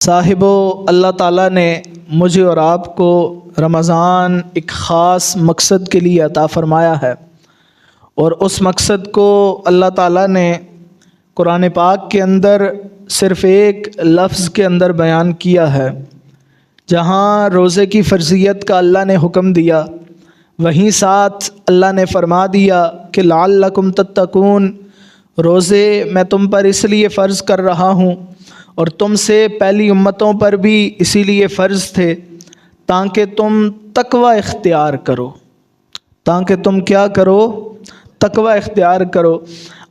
صاحبو، اللہ تعالیٰ نے مجھے اور آپ کو رمضان ایک خاص مقصد کے لیے عطا فرمایا ہے، اور اس مقصد کو اللہ تعالیٰ نے قرآن پاک کے اندر صرف ایک لفظ کے اندر بیان کیا ہے۔ جہاں روزے کی فرضیت کا اللہ نے حکم دیا، وہیں ساتھ اللہ نے فرما دیا کہ لعلکم تتقون، روزے میں تم پر اس لیے فرض کر رہا ہوں اور تم سے پہلی امتوں پر بھی اسی لیے فرض تھے تاکہ تم تقوی اختیار کرو، تاکہ تم کیا کرو؟ تقوی اختیار کرو۔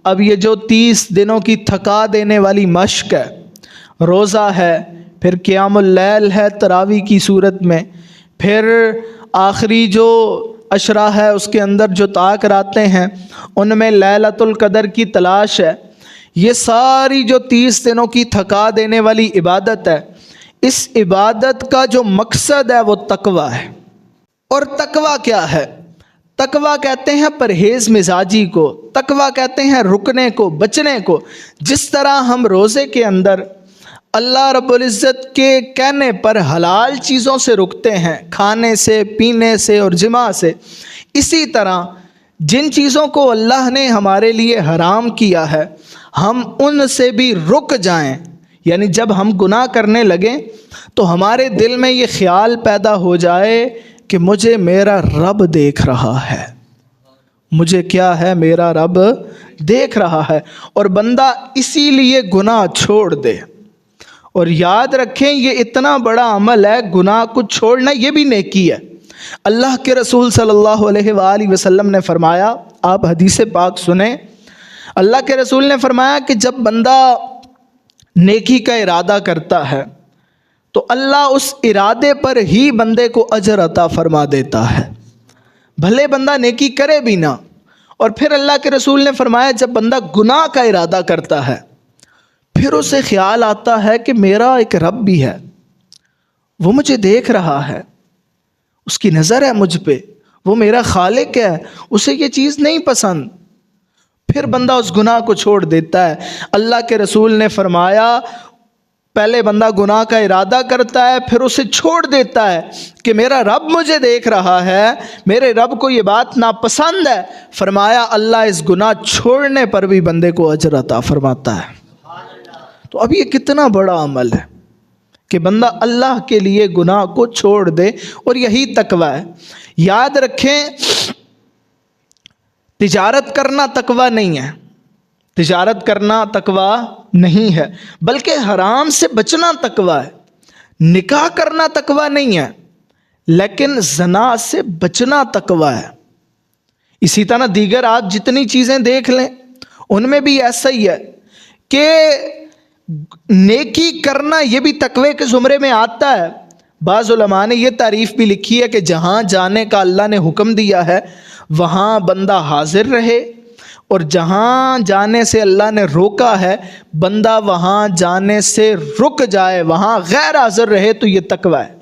اب یہ جو 30 دنوں کی تھکا دینے والی مشق ہے، روزہ ہے، پھر قیام اللیل ہے تراویح کی صورت میں، پھر آخری جو عشرہ ہے اس کے اندر جو طاق راتیں ہیں ان میں لیلۃ القدر کی تلاش ہے، یہ ساری جو 30 دنوں کی تھکا دینے والی عبادت ہے، اس عبادت کا جو مقصد ہے وہ تقوی ہے۔ اور تقوی کیا ہے؟ تقوی کہتے ہیں پرہیز مزاجی کو، تقوی کہتے ہیں رکنے کو، بچنے کو۔ جس طرح ہم روزے کے اندر اللہ رب العزت کے کہنے پر حلال چیزوں سے رکتے ہیں، کھانے سے، پینے سے اور جماع سے، اسی طرح جن چیزوں کو اللہ نے ہمارے لیے حرام کیا ہے ہم ان سے بھی رک جائیں۔ یعنی جب ہم گناہ کرنے لگیں تو ہمارے دل میں یہ خیال پیدا ہو جائے کہ مجھے میرا رب دیکھ رہا ہے، مجھے کیا ہے؟ میرا رب دیکھ رہا ہے، اور بندہ اسی لیے گناہ چھوڑ دے۔ اور یاد رکھیں یہ اتنا بڑا عمل ہے، گناہ کو چھوڑنا یہ بھی نیکی ہے۔ اللہ کے رسول صلی اللہ علیہ وآلہ وسلم نے فرمایا، آپ حدیث پاک سنیں، اللہ کے رسول نے فرمایا کہ جب بندہ نیکی کا ارادہ کرتا ہے تو اللہ اس ارادے پر ہی بندے کو اجر عطا فرما دیتا ہے، بھلے بندہ نیکی کرے بھی نہ۔ اور پھر اللہ کے رسول نے فرمایا جب بندہ گناہ کا ارادہ کرتا ہے پھر اسے خیال آتا ہے کہ میرا ایک رب بھی ہے، وہ مجھے دیکھ رہا ہے، اس کی نظر ہے مجھ پہ، وہ میرا خالق ہے، اسے یہ چیز نہیں پسند، پھر بندہ اس گناہ کو چھوڑ دیتا ہے۔ اللہ کے رسول نے فرمایا پہلے بندہ گناہ کا ارادہ کرتا ہے پھر اسے چھوڑ دیتا ہے کہ میرا رب مجھے دیکھ رہا ہے، میرے رب کو یہ بات ناپسند ہے، فرمایا اللہ اس گناہ چھوڑنے پر بھی بندے کو اجر عطا فرماتا ہے۔ تو اب یہ کتنا بڑا عمل ہے کہ بندہ اللہ کے لیے گناہ کو چھوڑ دے، اور یہی تقوی ہے۔ یاد رکھیں تجارت کرنا تقوی نہیں ہے، تجارت کرنا تقوی نہیں ہے، بلکہ حرام سے بچنا تقوی ہے۔ نکاح کرنا تقوی نہیں ہے، لیکن زنا سے بچنا تقوی ہے۔ اسی طرح دیگر آپ جتنی چیزیں دیکھ لیں ان میں بھی ایسا ہی ہے کہ نیکی کرنا یہ بھی تقوی کے زمرے میں آتا ہے۔ بعض علماء نے یہ تعریف بھی لکھی ہے کہ جہاں جانے کا اللہ نے حکم دیا ہے وہاں بندہ حاضر رہے، اور جہاں جانے سے اللہ نے روکا ہے بندہ وہاں جانے سے رک جائے، وہاں غیر حاضر رہے، تو یہ تقوی ہے۔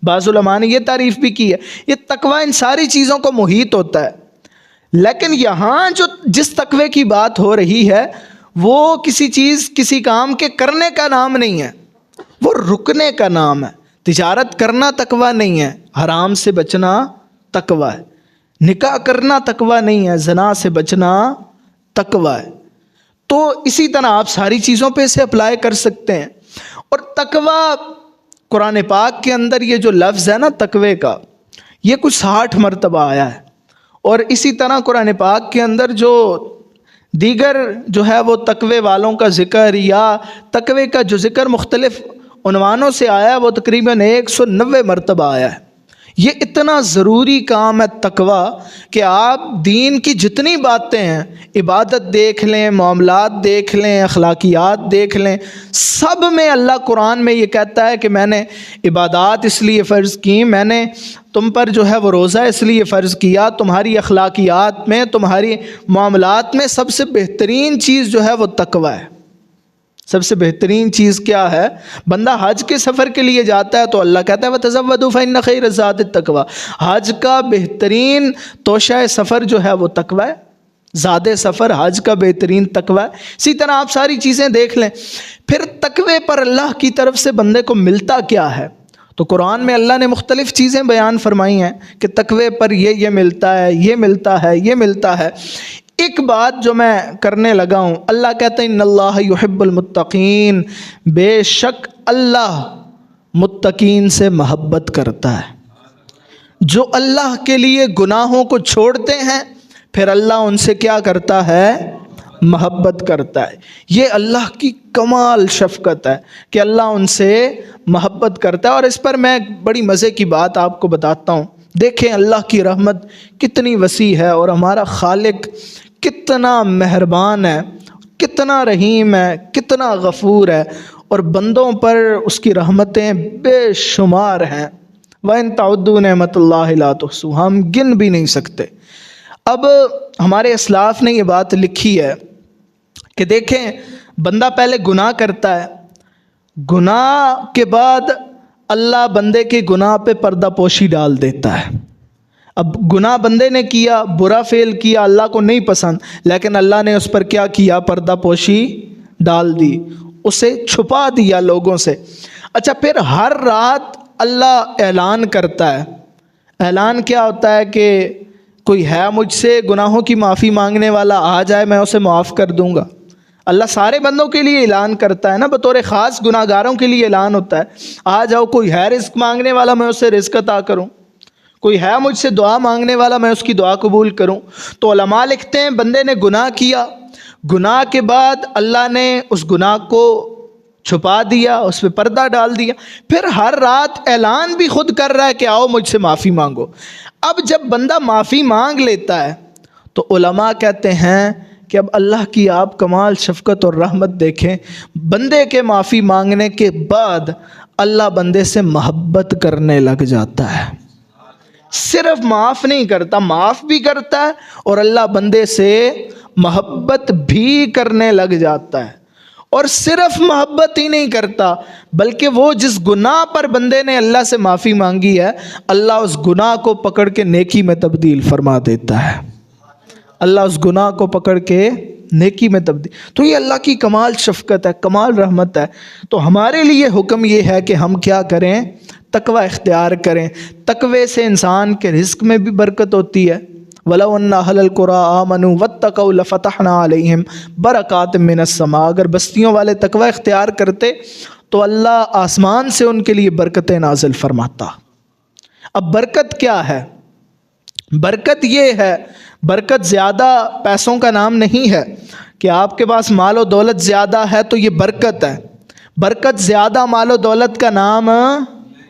بعض علماء نے یہ تعریف بھی کی ہے۔ یہ تقوی ان ساری چیزوں کو محیط ہوتا ہے، لیکن یہاں جس تقوی کی بات ہو رہی ہے وہ کسی چیز کسی کام کے کرنے کا نام نہیں ہے، وہ رکنے کا نام ہے۔ تجارت کرنا تقوی نہیں ہے، حرام سے بچنا تقوی ہے۔ نکاح کرنا تقوی نہیں ہے، زنا سے بچنا تقوی ہے۔ تو اسی طرح آپ ساری چیزوں پہ اسے اپلائی کر سکتے ہیں۔ اور تقوی قرآن پاک کے اندر یہ جو لفظ ہے نا تقوی کا، یہ کچھ 60 مرتبہ آیا ہے، اور اسی طرح قرآن پاک کے اندر جو دیگر جو ہے وہ تقوی والوں کا ذکر یا تقوی کا جو ذکر مختلف عنوانوں سے آیا ہے وہ تقریباً 190 مرتبہ آیا ہے۔ یہ اتنا ضروری کام ہے تقوی کہ آپ دین کی جتنی باتیں ہیں، عبادت دیکھ لیں، معاملات دیکھ لیں، اخلاقیات دیکھ لیں، سب میں اللہ قرآن میں یہ کہتا ہے کہ میں نے عبادات اس لیے فرض کی، میں نے تم پر جو ہے وہ روزہ اس لیے فرض کیا، تمہاری اخلاقیات میں، تمہاری معاملات میں سب سے بہترین چیز جو ہے وہ تقوی ہے۔ سب سے بہترین چیز کیا ہے؟ بندہ حج کے سفر کے لیے جاتا ہے تو اللہ کہتا ہے وَتَزَوَّدُوا فَإِنَّ خَيْرَ الزَّادِ التَّقْوَىٰ، حج کا بہترین توشہ سفر جو ہے وہ تقوی ہے۔ زاد سفر حج کا بہترین تقوی ہے۔ اسی طرح آپ ساری چیزیں دیکھ لیں۔ پھر تقوی پر اللہ کی طرف سے بندے کو ملتا کیا ہے؟ تو قرآن میں اللہ نے مختلف چیزیں بیان فرمائی ہیں کہ تقوی پر یہ ملتا ہے، یہ ملتا ہے، یہ ملتا ہے۔ ایک بات جو میں کرنے لگا ہوں، اللہ کہتے ہیں ان اللہ یحب المتقین، بے شک اللہ متقین سے محبت کرتا ہے۔ جو اللہ کے لیے گناہوں کو چھوڑتے ہیں پھر اللہ ان سے کیا کرتا ہے؟ محبت کرتا ہے۔ یہ اللہ کی کمال شفقت ہے کہ اللہ ان سے محبت کرتا ہے۔ اور اس پر میں بڑی مزے کی بات آپ کو بتاتا ہوں۔ دیکھیں اللہ کی رحمت کتنی وسیع ہے، اور ہمارا خالق کتنا مہربان ہے، کتنا رحیم ہے، کتنا غفور ہے، اور بندوں پر اس کی رحمتیں بے شمار ہیں۔ وَإِن تَعُدُّوا نِعْمَتَ اللَّهِ لَا تُحْصُوهَا، ہم گن بھی نہیں سکتے۔ اب ہمارے اسلاف نے یہ بات لکھی ہے کہ دیکھیں بندہ پہلے گناہ کرتا ہے، گناہ کے بعد اللہ بندے کے گناہ پہ پردہ پوشی ڈال دیتا ہے۔ اب گناہ بندے نے کیا، برا فعل کیا، اللہ کو نہیں پسند، لیکن اللہ نے اس پر کیا کیا؟ پردہ پوشی ڈال دی، اسے چھپا دیا لوگوں سے۔ اچھا، پھر ہر رات اللہ اعلان کرتا ہے۔ اعلان کیا ہوتا ہے کہ کوئی ہے مجھ سے گناہوں کی معافی مانگنے والا، آ جائے میں اسے معاف کر دوں گا۔ اللہ سارے بندوں کے لیے اعلان کرتا ہے نا، بطور خاص گناہ گاروں کے لیے اعلان ہوتا ہے، آ جاؤ، کوئی ہے رزق مانگنے والا میں اسے رزق عطا کروں، کوئی ہے مجھ سے دعا مانگنے والا میں اس کی دعا قبول کروں۔ تو علماء لکھتے ہیں بندے نے گناہ کیا، گناہ کے بعد اللہ نے اس گناہ کو چھپا دیا، اس پہ پردہ ڈال دیا، پھر ہر رات اعلان بھی خود کر رہا ہے کہ آؤ مجھ سے معافی مانگو۔ اب جب بندہ معافی مانگ لیتا ہے تو علماء کہتے ہیں کہ اب اللہ کی آپ کمال شفقت اور رحمت دیکھیں، بندے کے معافی مانگنے کے بعد اللہ بندے سے محبت کرنے لگ جاتا ہے۔ صرف معاف نہیں کرتا، معاف بھی کرتا ہے، اور اللہ بندے سے محبت بھی کرنے لگ جاتا ہے۔ اور صرف محبت ہی نہیں کرتا، بلکہ وہ جس گناہ پر بندے نے اللہ سے معافی مانگی ہے، اللہ اس گناہ کو پکڑ کے نیکی میں تبدیل فرما دیتا ہے۔ اللہ اس گناہ کو پکڑ کے نیکی میں تبدیل، تو یہ اللہ کی کمال شفقت ہے، کمال رحمت ہے۔ تو ہمارے لیے حکم یہ ہے کہ ہم کیا کریں؟ تقوی اختیار کریں۔ تقوی سے انسان کے رزق میں بھی برکت ہوتی ہے۔ وَلَوْ أَنَّ أَهْلَ الْقُرَىٰ آمَنُوا وَاتَّقَوْا لَفَتَحْنَا عَلَيْهِمْ بَرَكَاتٍ مِّنَ السَّمَاءِ، اگر بستیوں والے تقوی اختیار کرتے تو اللہ آسمان سے ان کے لیے برکتیں نازل فرماتا۔ اب برکت کیا ہے؟ برکت یہ ہے، برکت زیادہ پیسوں کا نام نہیں ہے کہ آپ کے پاس مال و دولت زیادہ ہے تو یہ برکت ہے۔ برکت زیادہ مال و دولت کا نام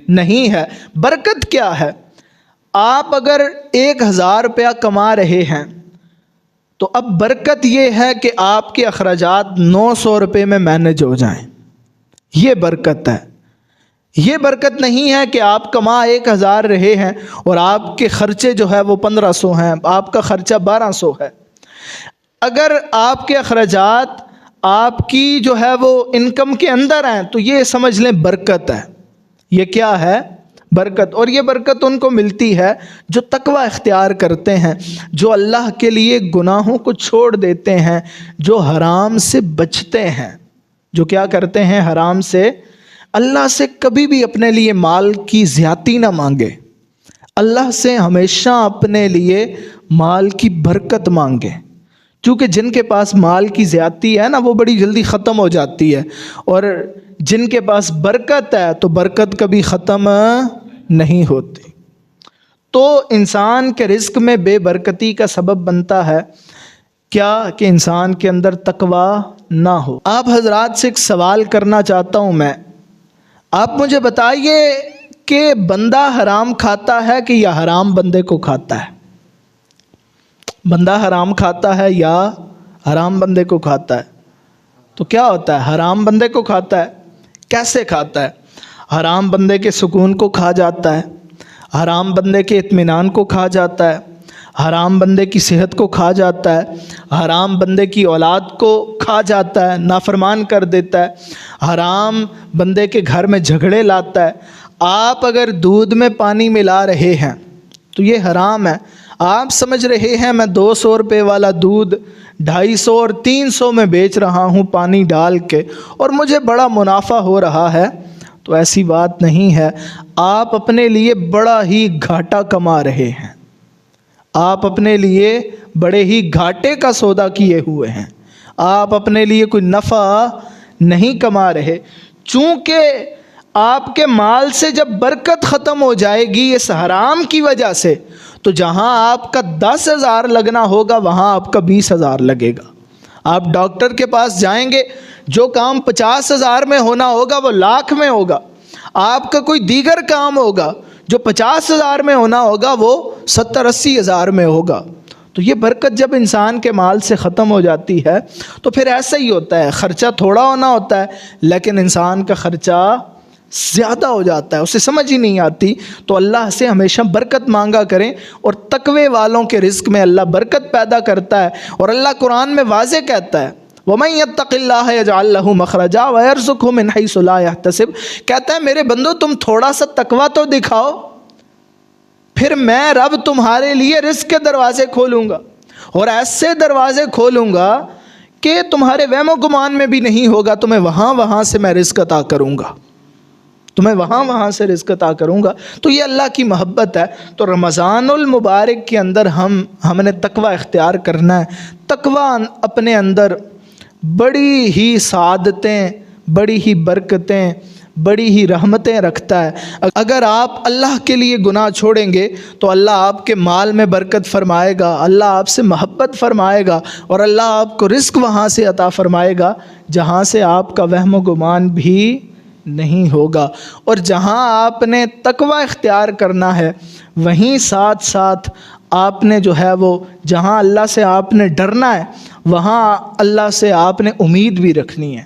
نہیں ہے۔ برکت کیا ہے؟ آپ اگر 1000 روپیہ کما رہے ہیں تو اب برکت یہ ہے کہ آپ کے اخراجات 900 روپے میں مینج ہو جائیں، یہ برکت ہے۔ یہ برکت نہیں ہے کہ آپ کما 1000 رہے ہیں اور آپ کے خرچے جو ہے وہ 1500 ہیں، آپ کا خرچہ 1200 ہے۔ اگر آپ کے اخراجات آپ کی جو ہے وہ انکم کے اندر ہیں تو یہ سمجھ لیں برکت ہے۔ یہ کیا ہے؟ برکت۔ اور یہ برکت ان کو ملتی ہے جو تقوی اختیار کرتے ہیں، جو اللہ کے لیے گناہوں کو چھوڑ دیتے ہیں، جو حرام سے بچتے ہیں، جو کیا کرتے ہیں؟ حرام سے۔ اللہ سے کبھی بھی اپنے لیے مال کی زیادتی نہ مانگے، اللہ سے ہمیشہ اپنے لیے مال کی برکت مانگے، کیونکہ جن کے پاس مال کی زیادتی ہے نا وہ بڑی جلدی ختم ہو جاتی ہے، اور جن کے پاس برکت ہے تو برکت کبھی ختم نہیں ہوتی۔ تو انسان کے رزق میں بے برکتی کا سبب بنتا ہے کیا؟ کہ انسان کے اندر تقوی نہ ہو۔ آپ حضرات سے ایک سوال کرنا چاہتا ہوں میں، آپ مجھے بتائیے کہ بندہ حرام کھاتا ہے کہ یا حرام بندے کو کھاتا ہے؟ بندہ حرام کھاتا ہے یا حرام بندے کو کھاتا ہے؟ تو کیا ہوتا ہے؟ حرام بندے کو کھاتا ہے۔ کیسے کھاتا ہے؟ حرام بندے کے سکون کو کھا جاتا ہے، حرام بندے کے اطمینان کو کھا جاتا ہے، حرام بندے کی صحت کو کھا جاتا ہے، حرام بندے کی اولاد کو کھا جاتا ہے، نافرمان کر دیتا ہے، حرام بندے کے گھر میں جھگڑے لاتا ہے۔ آپ اگر دودھ میں پانی ملا رہے ہیں تو یہ حرام ہے، آپ سمجھ رہے ہیں میں 200 روپے والا دودھ 250 اور 300 میں بیچ رہا ہوں پانی ڈال کے اور مجھے بڑا منافع ہو رہا ہے، تو ایسی بات نہیں ہے۔ آپ اپنے لیے بڑا ہی گھاٹا کما رہے ہیں، آپ اپنے لیے بڑے ہی گھاٹے کا سودا کیے ہوئے ہیں، آپ اپنے لیے کوئی نفع نہیں کما رہے۔ چونکہ آپ کے مال سے جب برکت ختم ہو جائے گی اس حرام کی وجہ سے، تو جہاں آپ کا 10,000 لگنا ہوگا وہاں آپ کا 20,000 لگے گا۔ آپ ڈاکٹر کے پاس جائیں گے، جو کام 50,000 میں ہونا ہوگا وہ لاکھ میں ہوگا۔ آپ کا کوئی دیگر کام ہوگا جو 50,000 میں ہونا ہوگا وہ 70-80,000 میں ہوگا۔ تو یہ برکت جب انسان کے مال سے ختم ہو جاتی ہے تو پھر ایسا ہی ہوتا ہے، خرچہ تھوڑا ہونا ہوتا ہے لیکن انسان کا خرچہ زیادہ ہو جاتا ہے، اسے سمجھ ہی نہیں آتی۔ تو اللہ سے ہمیشہ برکت مانگا کریں، اور تقوی والوں کے رزق میں اللہ برکت پیدا کرتا ہے۔ اور اللہ قرآن میں واضح کہتا ہے وَمَن يَتَّقِ اللَّهَ يَجْعَل لَّهُ مَخْرَجًا وَيَرْزُقْهُ مِنْ حَيْثُ لَا يَحْتَسِبُ، کہتا ہے میرے بندو تم تھوڑا سا تقوی تو دکھاؤ، پھر میں رب تمہارے لیے رزق کے دروازے کھولوں گا، اور ایسے دروازے کھولوں گا کہ تمہارے وہم و گمان میں بھی نہیں ہوگا، تمہیں وہاں سے میں رزق عطا کروں گا، تمہیں وہاں سے رزق عطا کروں گا۔ تو یہ اللہ کی محبت ہے۔ تو رمضان المبارک کے اندر ہم نے تقوی اختیار کرنا ہے۔ تقوی اپنے اندر بڑی ہی سعادتیں، بڑی ہی برکتیں، بڑی ہی رحمتیں رکھتا ہے۔ اگر آپ اللہ کے لیے گناہ چھوڑیں گے تو اللہ آپ کے مال میں برکت فرمائے گا، اللہ آپ سے محبت فرمائے گا، اور اللہ آپ کو رزق وہاں سے عطا فرمائے گا جہاں سے آپ کا وہم و گمان بھی نہیں ہوگا۔ اور جہاں آپ نے تقوی اختیار کرنا ہے وہیں ساتھ ساتھ آپ نے جو ہے وہ جہاں اللہ سے آپ نے ڈرنا ہے وہاں اللہ سے آپ نے امید بھی رکھنی ہے۔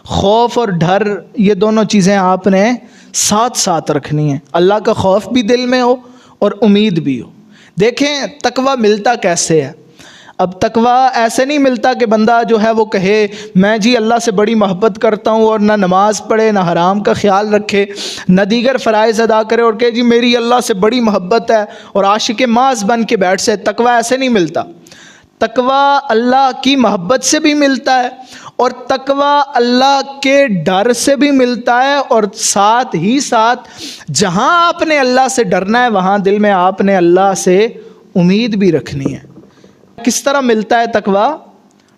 خوف اور ڈر یہ دونوں چیزیں آپ نے ساتھ ساتھ رکھنی ہیں، اللہ کا خوف بھی دل میں ہو اور امید بھی ہو۔ دیکھیں تقوی ملتا کیسے ہے؟ اب تقوی ایسے نہیں ملتا کہ بندہ جو ہے وہ کہے میں جی اللہ سے بڑی محبت کرتا ہوں، اور نہ نماز پڑھے، نہ حرام کا خیال رکھے، نہ دیگر فرائض ادا کرے، اور کہے جی میری اللہ سے بڑی محبت ہے اور عاشق ماذ بن کے بیٹھ سے۔ تقوی ایسے نہیں ملتا۔ تقوی اللہ کی محبت سے بھی ملتا ہے، اور تقوی اللہ کے ڈر سے بھی ملتا ہے، اور ساتھ ہی ساتھ جہاں آپ نے اللہ سے ڈرنا ہے وہاں دل میں آپ نے اللہ سے امید بھی رکھنی ہے۔ کس طرح ملتا ہے تقوی؟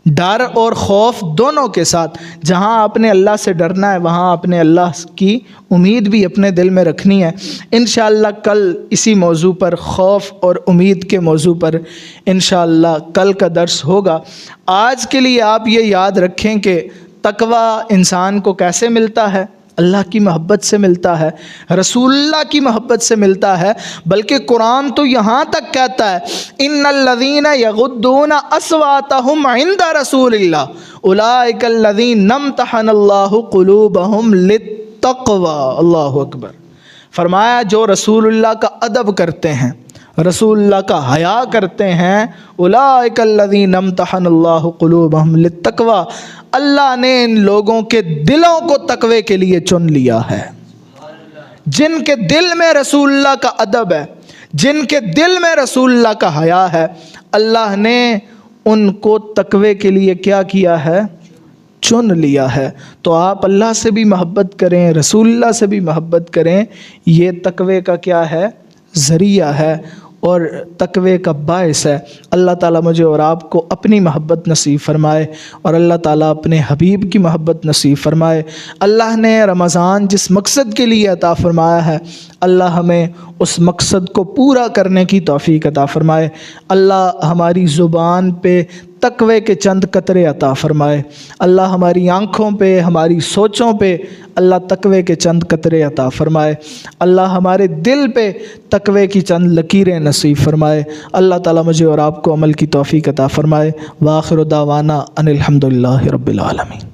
ڈر اور خوف دونوں کے ساتھ۔ جہاں آپ نے اللہ سے ڈرنا ہے وہاں آپ نے اللہ کی امید بھی اپنے دل میں رکھنی ہے۔ انشاءاللہ کل اسی موضوع پر، خوف اور امید کے موضوع پر انشاءاللہ کل کا درس ہوگا۔ آج کے لیے آپ یہ یاد رکھیں کہ تقوی انسان کو کیسے ملتا ہے؟ اللہ کی محبت سے ملتا ہے، رسول اللہ کی محبت سے ملتا ہے، بلکہ قرآن تو یہاں تک کہتا ہے ان الذین یغضون اصواتهم عند رسول اللہ اولئک الذین امتحن اللہ قلوبهم للتقوی۔ اللہ اکبر۔ فرمایا جو رسول اللہ کا ادب کرتے ہیں، رسول اللہ کا حیا کرتے ہیں، اولئک الذین امتحن اللہ قلوبهم للتقوی، اللہ نے ان لوگوں کے دلوں کو تقوی کے لیے چن لیا ہے۔ جن کے دل میں رسول اللہ کا ادب ہے، جن کے دل میں رسول اللہ کا حیا ہے، اللہ نے ان کو تقوی کے لیے کیا کیا ہے؟ چن لیا ہے۔ تو آپ اللہ سے بھی محبت کریں، رسول اللہ سے بھی محبت کریں، یہ تقوی کا کیا ہے؟ ذریعہ ہے اور تقوی کا باعث ہے۔ اللہ تعالیٰ مجھے اور آپ کو اپنی محبت نصیب فرمائے، اور اللہ تعالیٰ اپنے حبیب کی محبت نصیب فرمائے۔ اللہ نے رمضان جس مقصد کے لیے عطا فرمایا ہے اللہ ہمیں اس مقصد کو پورا کرنے کی توفیق عطا فرمائے۔ اللہ ہماری زبان پہ تقوی کے چند قطرے عطا فرمائے۔ اللہ ہماری آنکھوں پہ، ہماری سوچوں پہ اللہ تقوی کے چند قطرے عطا فرمائے۔ اللہ ہمارے دل پہ تقوی کی چند لکیریں نصیب فرمائے۔ اللہ تعالیٰ مجھے اور آپ کو عمل کی توفیق عطا فرمائے۔ وآخر دعوانا ان الحمد للہ رب العالمین۔